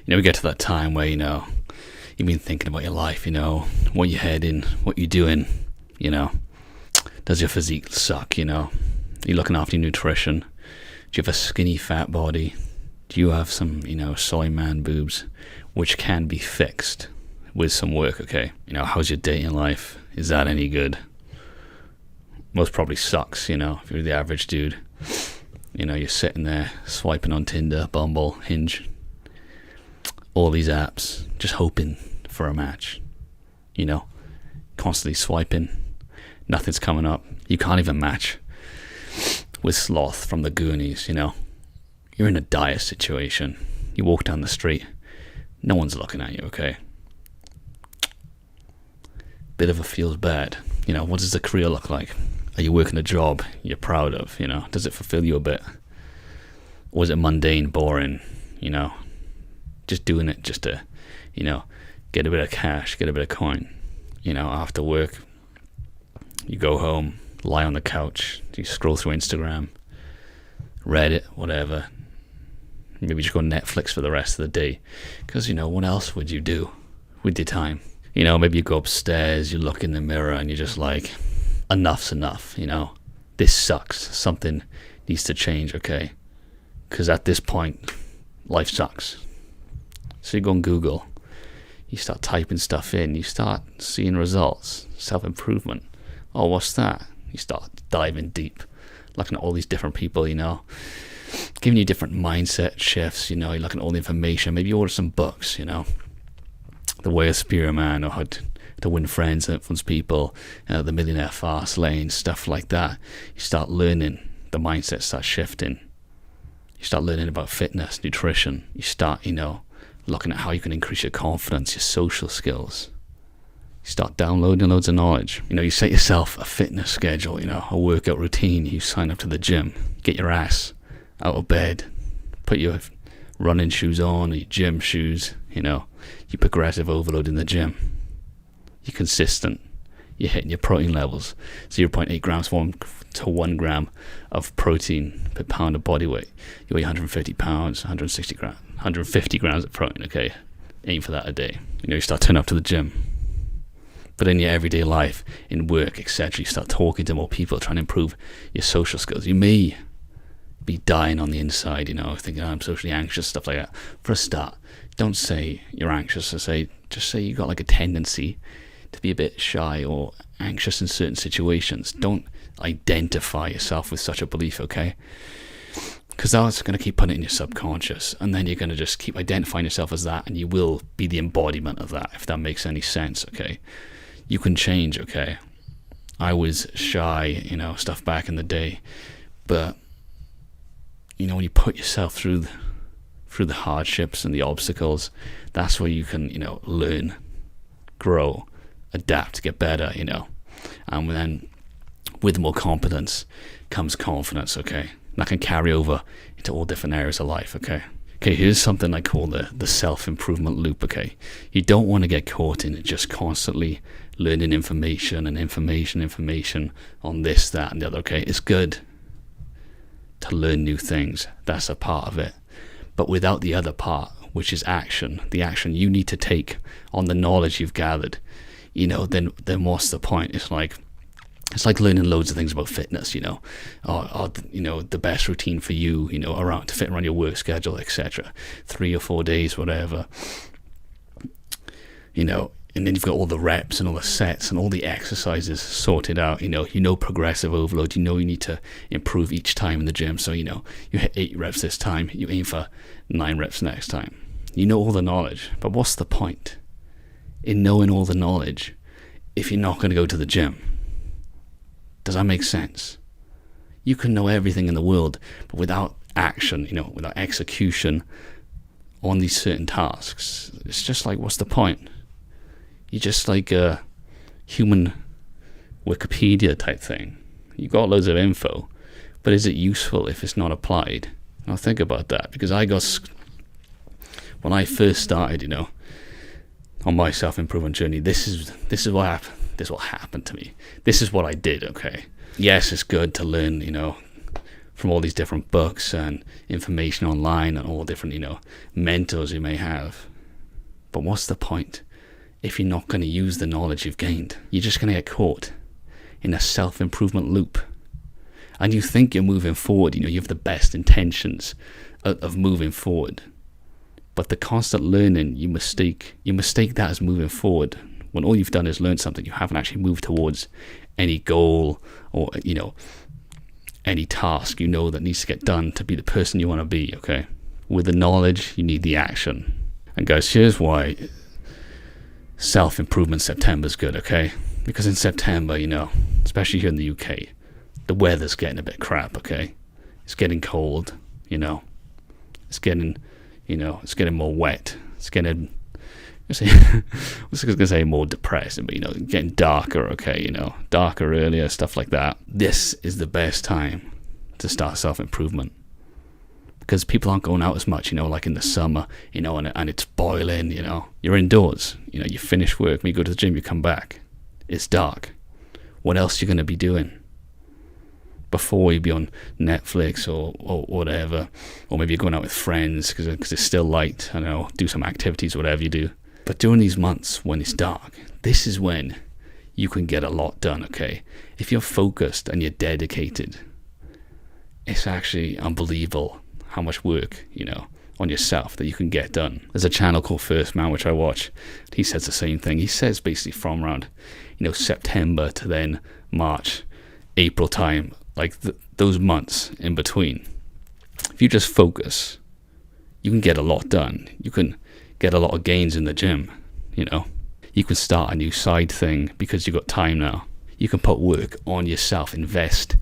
We get to that time where, you've been thinking about your life, what you're heading, what you're doing, does your physique suck, Are you looking after your nutrition? Do you have a skinny, fat body? Do you have some, soy man boobs, which can be fixed with some work, okay? How's your dating life? Is that any good? Most probably sucks, if you're the average dude. You're sitting there swiping on Tinder, Bumble, Hinge, all these apps, just hoping for a match, constantly swiping, nothing's coming up. You can't even match with Sloth from the Goonies, You're in a dire situation. You walk down the street, no one's looking at you, okay? Bit of a feels bad. What does the career look like? Are you working a job you're proud of? Does it fulfill you a bit? Or is it mundane, boring? Just doing it just to, get a bit of cash, get a bit of coin. After work, you go home, lie on the couch, you scroll through Instagram, Reddit, whatever. Maybe just go Netflix for the rest of the day. Because, what else would you do with your time? Maybe you go upstairs, you look in the mirror and you're just like, enough's enough, This sucks. Something needs to change, okay? Because at this point, life sucks. So you go on Google, you start typing stuff in, you start seeing results, self-improvement. Oh, what's that? You start diving deep, looking at all these different people, giving you different mindset shifts, you're looking at all the information. Maybe you order some books, The Way of Superior Man, or How to Win Friends and Influence People, The Millionaire Fast Lane, stuff like that. You start learning, the mindset starts shifting. You start learning about fitness, nutrition. You start, looking at how you can increase your confidence, your social skills. You start downloading loads of knowledge. You set yourself a fitness schedule, a workout routine. You sign up to the gym, get your ass out of bed, put your running shoes on, or your gym shoes, you progressive overload in the gym. You're consistent. You're hitting your protein levels. 0.8 grams to 1 gram of protein per pound of body weight. You weigh 150 pounds, 150 grams of protein, okay? Aim for that a day. You start turning up to the gym. But in your everyday life, in work, etc., you start talking to more people, trying to improve your social skills. You may be dying on the inside, thinking, I'm socially anxious, stuff like that. For a start, don't say you're anxious. Just say you got like a tendency to be a bit shy or anxious in certain situations. Don't identify yourself with such a belief, okay? Because that's going to keep putting it in your subconscious, and then you're going to just keep identifying yourself as that, and you will be the embodiment of that, if that makes any sense, okay? You can change, okay? I was shy, stuff back in the day, but when you put yourself through the hardships and the obstacles, that's where you can, learn, grow, adapt, get better, and then with more competence comes confidence, okay? That can carry over into all different areas of life, okay? Okay, here's something I call the self-improvement loop, okay? You don't want to get caught in it just constantly learning information on this, that, and the other, okay? It's good to learn new things. That's a part of it. But without the other part, which is action, the action you need to take on the knowledge you've gathered, then what's the point? It's like learning loads of things about fitness, or the best routine for you, around to fit around your work schedule, etc. 3 or 4 days, whatever. And then you've got all the reps and all the sets and all the exercises sorted out. Progressive overload. You need to improve each time in the gym. So you hit 8 reps this time, you aim for 9 reps next time. All the knowledge, but what's the point in knowing all the knowledge if you're not going to go to the gym? Does that make sense? You can know everything in the world, but without action, without execution on these certain tasks, it's just like, what's the point? You're just like a human Wikipedia type thing. You got loads of info, but is it useful if it's not applied? Now think about that, because when I first started, on my self-improvement journey, this is what happened. This is what happened to me. This is what I did, okay? Yes, it's good to learn, from all these different books and information online and all different, mentors you may have. But what's the point if you're not going to use the knowledge you've gained? You're just going to get caught in a self-improvement loop. And you think you're moving forward, you have the best intentions of moving forward. But the constant learning, you mistake that as moving forward, when all you've done is learn something. You haven't actually moved towards any goal or, any task that needs to get done to be the person you want to be, okay? With the knowledge, you need the action. And guys, here's why self-improvement September is good, okay? Because in September, especially here in the UK, the weather's getting a bit crap, okay? It's getting cold, it's getting more wet. It's getting, I was going to say more depressing, but getting darker, okay? Darker earlier, stuff like that. This is the best time to start self-improvement, because people aren't going out as much, like in the summer, and it's boiling, You're indoors, you finish work, when you go to the gym, you come back, it's dark. What else are you going to be doing? Before, you'd be on Netflix or whatever, or maybe you're going out with friends because it's still light, do some activities, whatever you do. But during these months when it's dark, this is when you can get a lot done, okay? If you're focused and you're dedicated, it's actually unbelievable how much work, on yourself that you can get done. There's a channel called First Man, which I watch. He says the same thing. He says basically from around, September to then March, April time, like those months in between, if you just focus, you can get a lot done. You can get a lot of gains in the gym, You can start a new side thing because you've got time now. You can put work on yourself, invest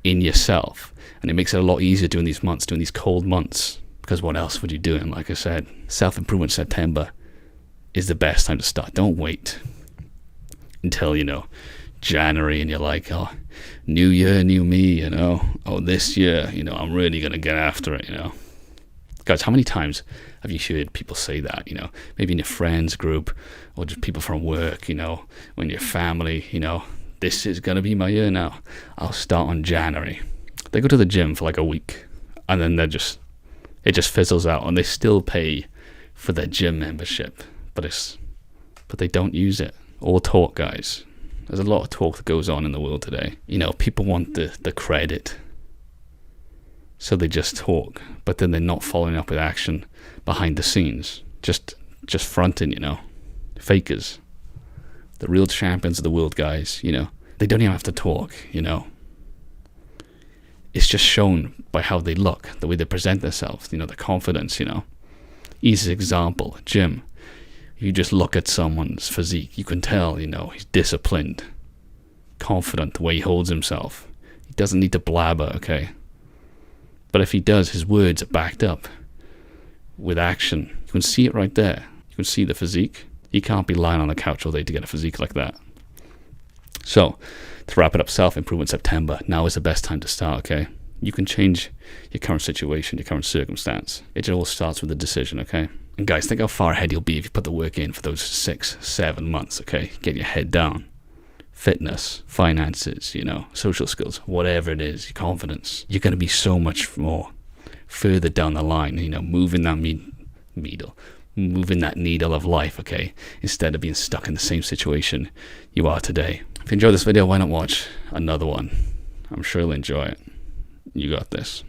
in yourself. And it makes it a lot easier during these cold months. Because what else would you do? And like I said, self-improvement September is the best time to start. Don't wait until, January and you're like, oh, new year, new me, oh, this year, I'm really going to get after it, Guys, how many times have you heard people say that, maybe in your friends group or just people from work, when your family, this is going to be my year now. I'll start on January. They go to the gym for like a week and then it just fizzles out, and they still pay for their gym membership, but they don't use it. All talk, guys. There's a lot of talk that goes on in the world today. People want the credit, so they just talk, but then they're not following up with action behind the scenes. Just fronting, fakers. The real champions of the world, guys, they don't even have to talk, It's just shown by how they look, the way they present themselves, the confidence, Easy example, gym. You just look at someone's physique, you can tell, he's disciplined, confident, the way he holds himself. He doesn't need to blabber, okay? But if he does, his words are backed up with action. You can see it right there. You can see the physique. You can't be lying on the couch all day to get a physique like that. So, to wrap it up, self-improvement September, now is the best time to start, okay? You can change your current situation, your current circumstance. It all starts with a decision, okay? And guys, think how far ahead you'll be if you put the work in for those 6-7 months, okay? Get your head down. Fitness, finances, social skills, whatever it is, your confidence. You're going to be so much more further down the line, moving that moving that needle of life, okay? Instead of being stuck in the same situation you are today. If you enjoyed this video, why not watch another one? I'm sure you'll enjoy it. You got this.